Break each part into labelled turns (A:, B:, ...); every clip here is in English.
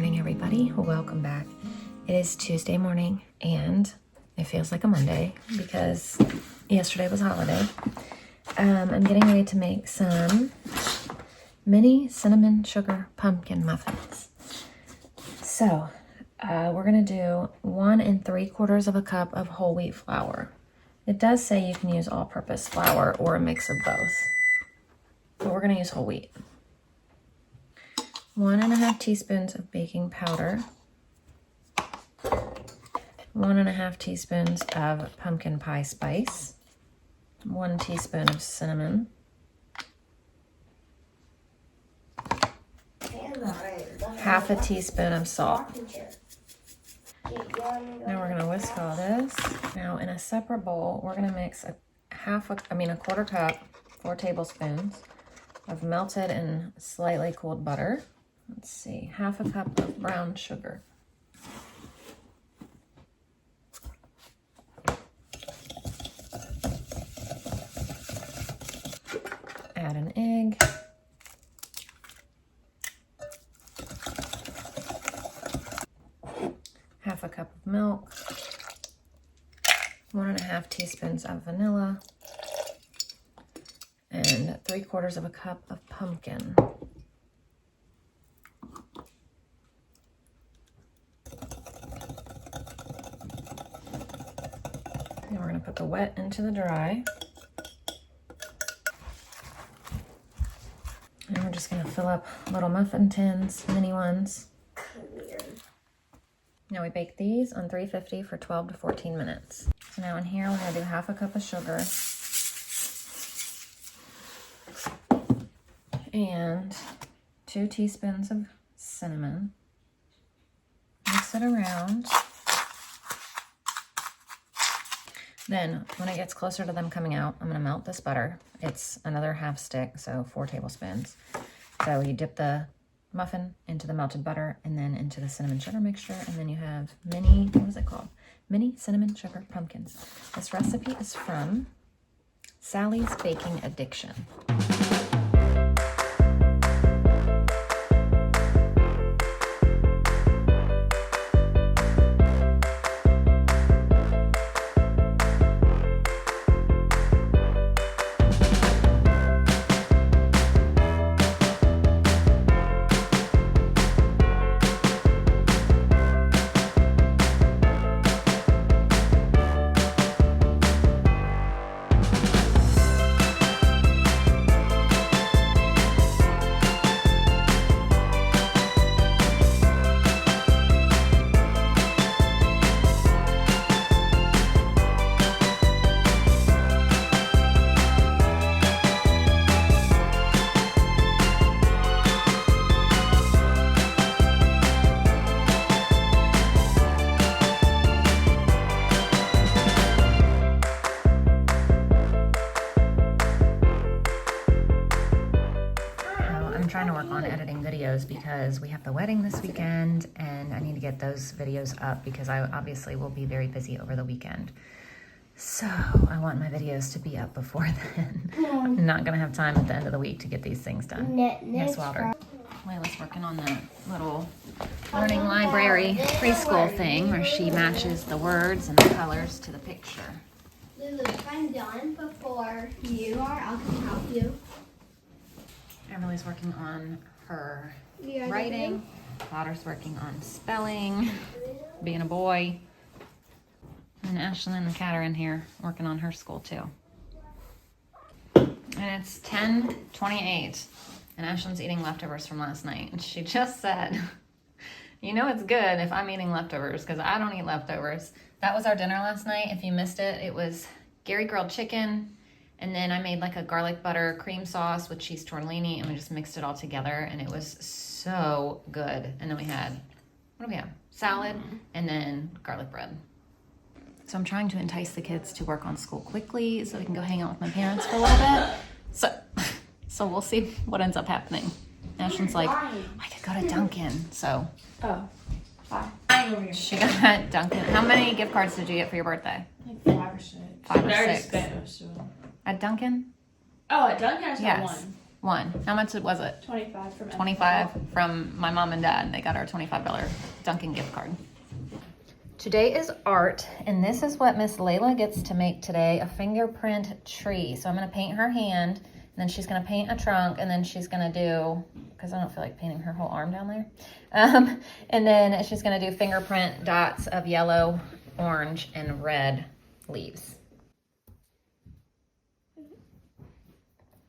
A: morning, everybody. Welcome back. It is Tuesday morning and it feels like a Monday because yesterday was a holiday. I'm getting ready to make some mini cinnamon sugar pumpkin muffins. So we're gonna do 1 3/4 cup of whole wheat flour. It does say you can use all-purpose flour or a mix of both, but we're gonna use whole wheat. 1 1/2 teaspoons of baking powder, 1 1/2 teaspoons of pumpkin pie spice, 1 teaspoon of cinnamon, half a teaspoon of salt. Now we're gonna whisk all this. Now in a separate bowl, we're gonna mix a 1/4 cup, 4 tablespoons of melted and slightly cooled butter. Let's see, 1/2 cup of brown sugar. Add an egg. Half a cup of milk. 1 1/2 teaspoons of vanilla. And 3/4 cup of pumpkin. Now we're going to put the wet into the dry. And we're just going to fill up little muffin tins, mini ones. Now we bake these on 350 for 12 to 14 minutes. So now in here we're going to do 1/2 cup of sugar. And 2 teaspoons of cinnamon. Mix it around. Then when it gets closer to them coming out, I'm going to melt this butter. It's another 1/2 stick, so 4 tablespoons. So you dip the muffin into the melted butter and then into the cinnamon sugar mixture, and then you have mini, what was it called? Mini cinnamon sugar pumpkins. This recipe is from Sally's Baking Addiction. Trying to work on editing videos because we have the wedding this weekend and I need to get those videos up because I obviously will be very busy over the weekend. So I want my videos to be up before then. I'm not gonna have time at the end of the week to get these things done. Yes, Wilder. Layla's working on that little learning library preschool thing where she matches the words and the colors to the picture.
B: Lulu, if I'm done before you are, I'll come help you.
A: Emily's working on her writing. Lauder's working on spelling, being a boy. And Ashlyn and the cat are in here working on her school too. And it's 10:28 and Ashlyn's eating leftovers from last night. And she just said, you know it's good if I'm eating leftovers because I don't eat leftovers. That was our dinner last night. If you missed it, it was Gary grilled chicken. And then I made like a garlic butter cream sauce with cheese tortellini and we just mixed it all together and it was so good. And then we had, what do we have? Salad and then garlic bread. So I'm trying to entice the kids to work on school quickly so we can go hang out with my parents for a little bit. So we'll see what ends up happening. Ashlyn's like, I could go to Dunkin', so.
C: Oh, 5.
A: She got Dunkin'. How many gift cards did you get for your birthday?
C: Like 5 or 6.
A: 5 or
C: I already
A: 6.
C: spent most of them.
A: At Dunkin'?
C: Oh, at Dunkin' I spent
A: Yes.
C: 1.
A: One. How much was it?
B: 25 from
A: 25 from my mom and dad. They got our $25 Dunkin' gift card. Today is art, and this is what Miss Layla gets to make today, a fingerprint tree. So I'm gonna paint her hand, and then she's gonna paint a trunk, and then she's gonna do, because I don't feel like painting her whole arm down there. And then she's gonna do fingerprint dots of yellow, orange, and red leaves.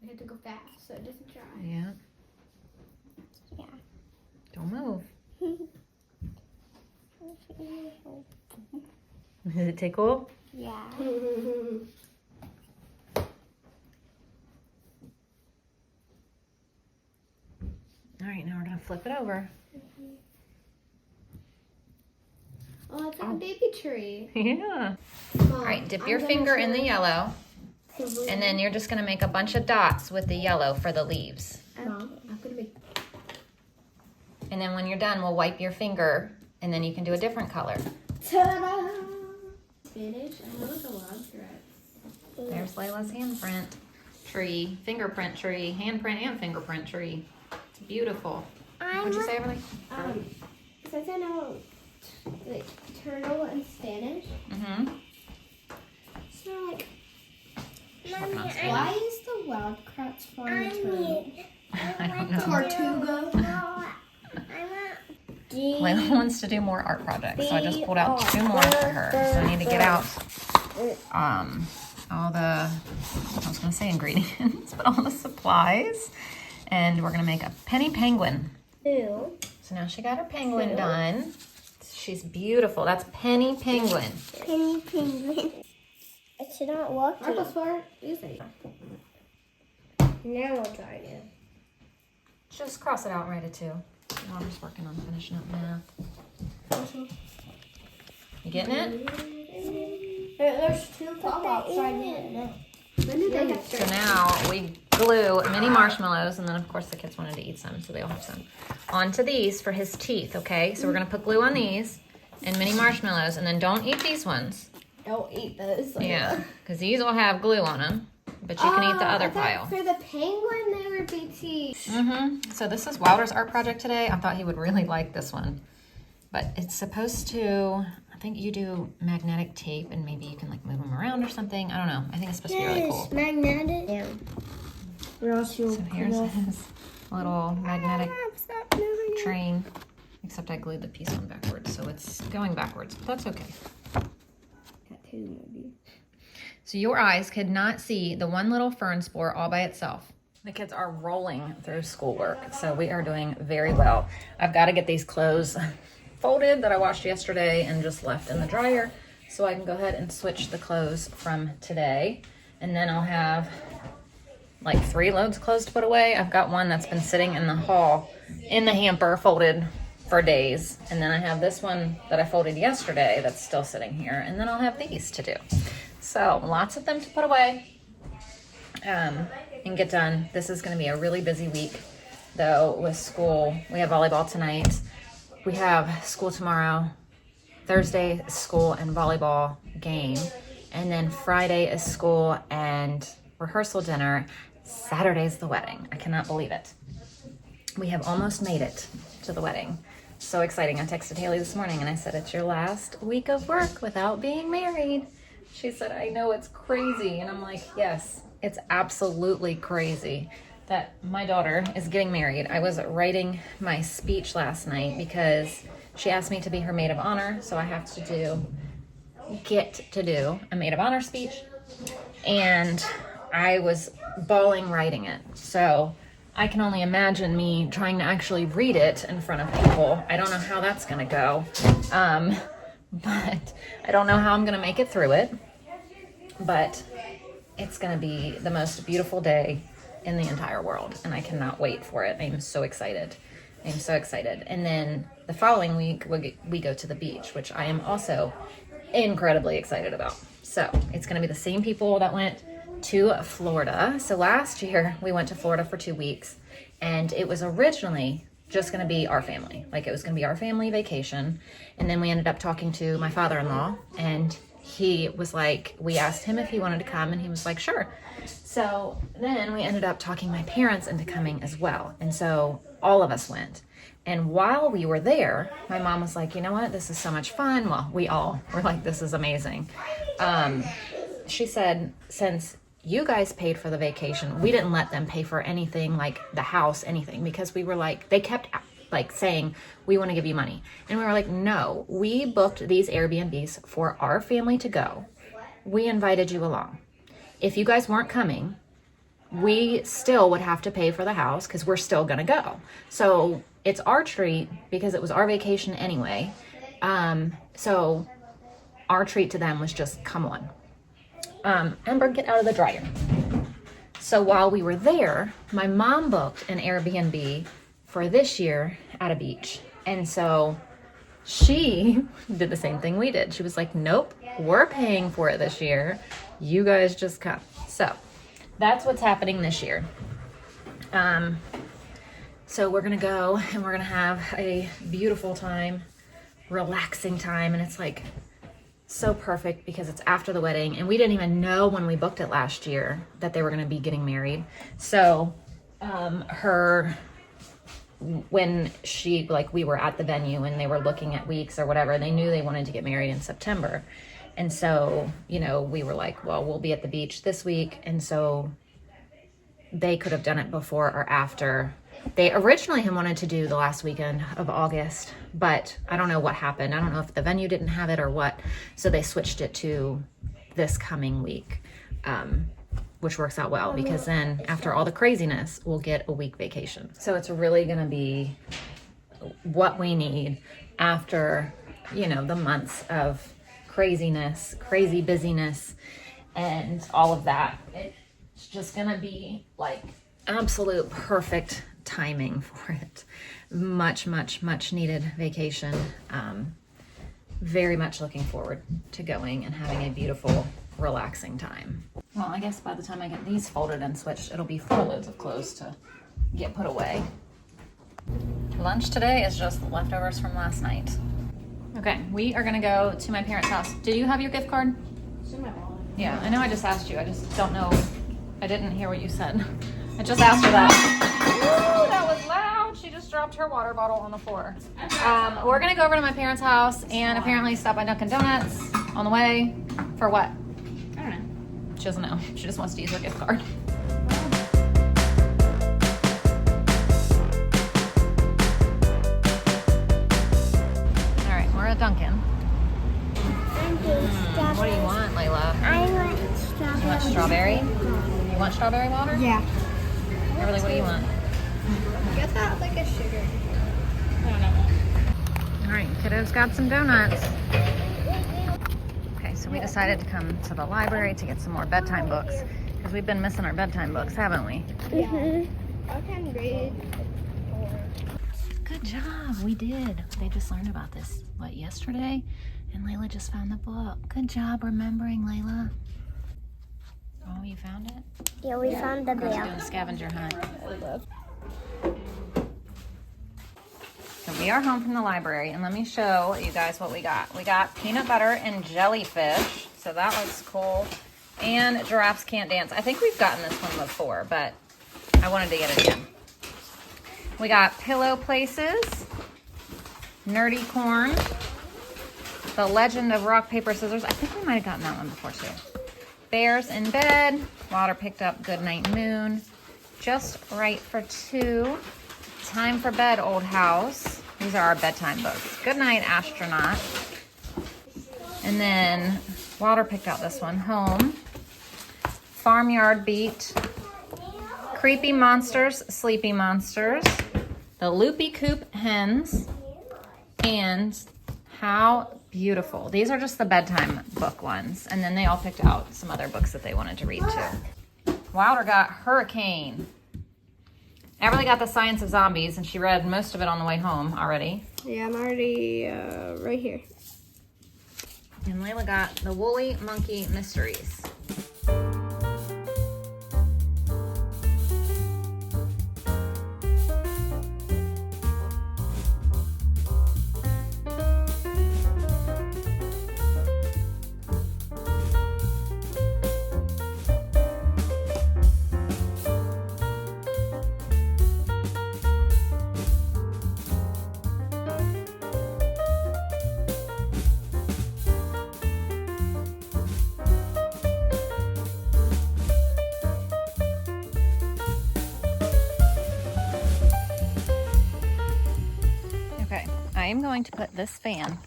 B: We have to go fast, so it doesn't dry.
A: Yeah.
B: Yeah.
A: Don't move. Did it take hold?
B: Yeah.
A: All right, now we're gonna flip it over.
B: Oh, it's like a baby tree.
A: Yeah.
B: Mom,
A: All right, dip your finger in the yellow, and then you're just gonna make a bunch of dots with the yellow for the leaves.
B: Mom, I'm gonna make.
A: And then when you're done, we'll wipe your finger, and then you can do a different color.
B: Ta-da! Spinach. I know it's a lot of threads.
A: There's Layla's handprint tree, fingerprint tree, handprint and fingerprint tree. It's beautiful. What'd you say, Everly?
B: Since I know like turtle and Spanish,
A: Mm-hmm.
B: so like,
A: Working on Spanish.
B: why is the Wildcats farm a turtle?
A: I don't know.
B: Tortuga.
A: Layla wants to do more art projects, so I just pulled out 2 more for her. So I need to get out all the, I was gonna say ingredients, but all the supplies. And we're gonna make a penny penguin.
B: Ew.
A: So now she got her penguin done. She's beautiful. That's Penny Penguin.
B: Penny penguin. It's not working. Marco's smart. Easy. Now what do I do?
A: Just cross it out and write a 2. Mom's working on finishing up math. You getting it?
B: There's 2 pop-ups right in.
A: So now we glue mini marshmallows, and then of course the kids wanted to eat some, so they all have some, onto these for his teeth, okay? So we're gonna put glue on these and mini marshmallows, and then don't eat these ones.
B: Don't eat those.
A: Yeah, because these will have glue on them, but you can eat the other pile.
B: For the penguin, they were big teeth.
A: Mm-hmm. So this is Wilder's art project today. I thought he would really like this one, but it's supposed to, I think you do magnetic tape, and maybe you can like move them around or something. I don't know. I think it's supposed to be really cool.
B: Magnetic. Yeah.
A: So here's his little magnetic train, except I glued the piece on backwards, so it's going backwards, but that's okay.
B: Tattoo maybe.
A: So your eyes could not see the one little fern spore all by itself. The kids are rolling through schoolwork, so we are doing very well. I've got to get these clothes folded that I washed yesterday and just left in the dryer, so I can go ahead and switch the clothes from today. And then I'll have like 3 loads of clothes to put away. I've got one that's been sitting in the hall in the hamper folded for days. And then I have this one that I folded yesterday that's still sitting here. And then I'll have these to do. So lots of them to put away and get done. This is going to be a really busy week though with school. We have volleyball tonight. We have school tomorrow. Thursday is school and volleyball game. And then Friday is school and rehearsal dinner. Saturday's the wedding. I cannot believe it. We have almost made it to the wedding. So exciting. I texted Haley this morning and I said, it's your last week of work without being married. She said, I know, it's crazy. And I'm like, yes, it's absolutely crazy that my daughter is getting married. I was writing my speech last night because she asked me to be her maid of honor. So I have to get to do a maid of honor speech. And I was bawling writing it. So I can only imagine me trying to actually read it in front of people. I don't know how that's gonna go. But I don't know how I'm gonna make it through it. But it's gonna be the most beautiful day in the entire world. And I cannot wait for it. I'm so excited. I'm so excited. And then the following week, we go to the beach, which I am also incredibly excited about. So it's gonna be the same people that went to Florida. So last year we went to Florida for 2 weeks, and it was originally just going to be our family. Like, it was going to be our family vacation. And then we ended up talking to my father-in-law, and he was like, we asked him if he wanted to come, and he was like, sure. So then we ended up talking my parents into coming as well. And so all of us went. And while we were there, my mom was like, you know what? This is so much fun. Well, we all were like, this is amazing. She said, since you guys paid for the vacation, we didn't let them pay for anything, like the house, anything, because we were like, they kept like saying, we want to give you money. And we were like, no, we booked these Airbnbs for our family to go. We invited you along. If you guys weren't coming, we still would have to pay for the house because we're still going to go. So it's our treat because it was our vacation anyway. So our treat to them was just come on. Ember, get out of the dryer. So while we were there, my mom booked an Airbnb for this year at a beach. And so she did the same thing we did. She was like, nope, we're paying for it this year. You guys just come. So that's what's happening this year. So we're going to go and we're going to have a beautiful time, relaxing time. And it's like so perfect because it's after the wedding. And we didn't even know when we booked it last year that they were going to be getting married. So when she, like, we were at the venue and they were looking at weeks or whatever, they knew they wanted to get married in September. And so, you know, we were like, well, we'll be at the beach this week. And so they could have done it before or after. They originally had wanted to do the last weekend of August, but I don't know what happened. I don't know if the venue didn't have it or what. So they switched it to this coming week, which works out well because then after all the craziness, we'll get a week vacation. So it's really going to be what we need after, you know, the months of craziness, crazy busyness, and all of that. It's just going to be like absolute perfect timing for it. Much, much, much needed vacation. Very much looking forward to going and having a beautiful, relaxing time. Well, I guess by the time I get these folded and switched, it'll be full loads of clothes to get put away. Lunch today is just leftovers from last night. Okay, we are gonna go to my parents' house. Do you have your gift card?
B: It's in my wallet.
A: Yeah, I know I just asked you. I just don't know. I didn't hear what you said. I just asked her that. Ooh, that was loud. She just dropped her water bottle on the floor. We're gonna go over to my parents' house and apparently stop by Dunkin' Donuts on the way. For what?
B: I don't know.
A: She doesn't know. She just wants to use her gift card. All right, we're at Dunkin'. What do you want, Layla?
B: I want strawberry.
A: You want strawberry? You want strawberry water?
B: Yeah.
A: Everly, what do you want?
B: Get that like a sugar. I don't know.
A: All right, kiddos got some donuts. Okay, so we decided to come to the library to get some more bedtime books because we've been missing our bedtime books, haven't we?
B: I can read.
A: Good job, we did. They just learned about this, what, yesterday? And Layla just found the book. Good job remembering, Layla. Oh, you found it?
B: Yeah, we found the
A: Girls
B: bell.
A: doing a scavenger hunt. So we are home from the library, and let me show you guys what we got. We got peanut butter and jellyfish, so that looks cool. And Giraffes Can't Dance. I think we've gotten this one before, but I wanted to get it again. We got Pillow Places, Nerdy Corn, The Legend of Rock, Paper, Scissors. I think we might have gotten that one before too. Bears in Bed, Water Picked Up, Goodnight Moon, Just Right for Two, Time for Bed, Old House. These are our bedtime books. Goodnight Astronaut. And then Water picked out this one, Home, Farmyard Beat, Creepy Monsters, Sleepy Monsters, The Loopy Coop Hens, and How Beautiful. These are just the bedtime book ones. And then they all picked out some other books that they wanted to read too. Wilder got Hurricane. Everly got The Science of Zombies, and she read most of it on the way home already.
B: Yeah, I'm already right here.
A: And Layla got The Woolly Monkey Mysteries. I am going to put this fan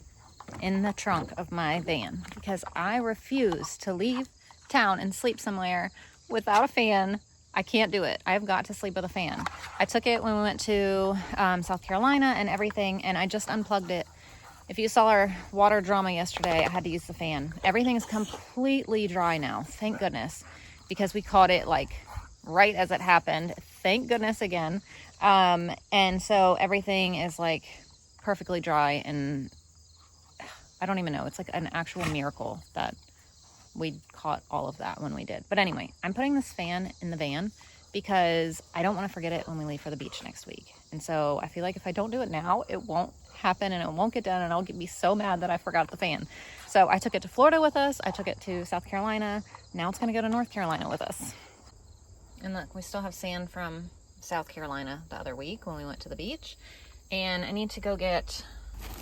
A: in the trunk of my van because I refuse to leave town and sleep somewhere without a fan. I can't do it. I've got to sleep with a fan. I took it when we went to South Carolina and everything, and I just unplugged it. If you saw our water drama yesterday, I had to use the fan. Everything is completely dry now, thank goodness, because we caught it like right as it happened. Thank goodness again. And so everything is like perfectly dry, and I don't even know. It's like an actual miracle that we caught all of that when we did. But anyway, I'm putting this fan in the van because I don't want to forget it when we leave for the beach next week. And so I feel like if I don't do it now, it won't happen and it won't get done, and I'll be so mad that I forgot the fan. So I took it to Florida with us. I took it to South Carolina. Now it's going to go to North Carolina with us. And look, we still have sand from South Carolina the other week when we went to the beach. And I need to go get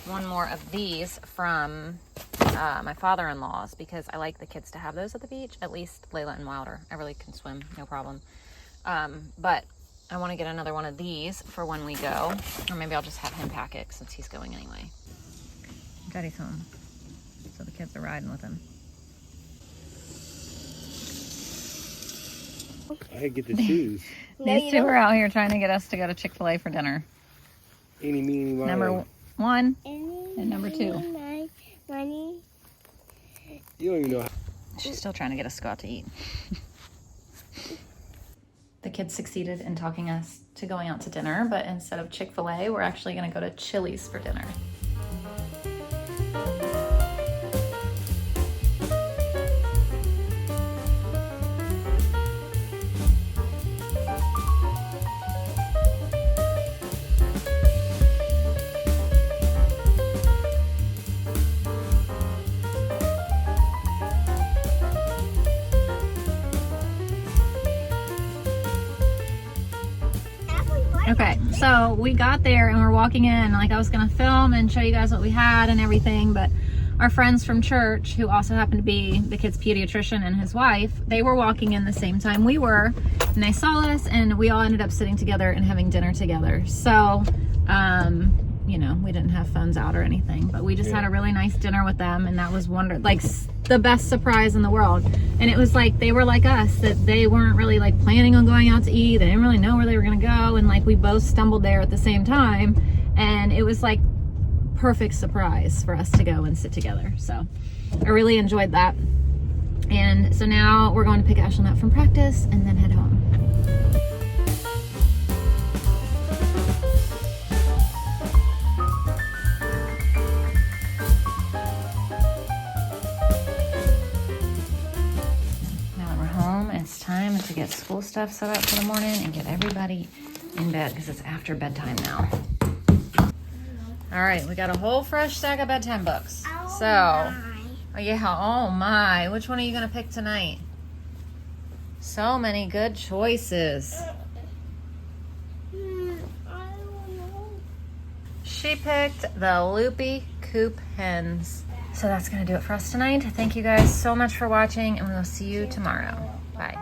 A: one more of these from my father-in-law's because I like the kids to have those at the beach, at least Layla and Wilder. I really can swim, no problem. But I want to get another one of these for when we go, or maybe I'll just have him pack it since he's going anyway. Daddy's home, so the kids are riding with him.
C: I get to choose.
A: These two are out here trying to get us to go to Chick-fil-A for dinner.
C: Eeny, meeny, miny.
A: Number 1 and number 2.
C: You don't even know how.
A: She's still trying to get us to go out to eat. The kids succeeded in talking us to going out to dinner, but instead of Chick-fil-A, we're actually going to go to Chili's for dinner. Okay, so we got there and we're walking in, like I was gonna film and show you guys what we had and everything, but our friends from church, who also happened to be the kid's pediatrician and his wife, they were walking in the same time we were, and they saw us, and we all ended up sitting together and having dinner together. So, you know, we didn't have phones out or anything, but we just had a really nice dinner with them, and that was like the best surprise in the world. And it was like they were like us, that they weren't really like planning on going out to eat. They didn't really know where they were gonna go, and like we both stumbled there at the same time, and it was like perfect surprise for us to go and sit together. So I really enjoyed that. And so now we're going to pick Ashlyn up from practice and then head home. It's time to get school stuff set up for the morning and get everybody in bed because it's after bedtime now. All right, we got a whole fresh stack of bedtime books. Oh yeah, oh my. Which one are you gonna pick tonight? So many good choices. She picked the Loopy Coop Hens. So that's gonna do it for us tonight. Thank you guys so much for watching, and we will see you tomorrow. Bye.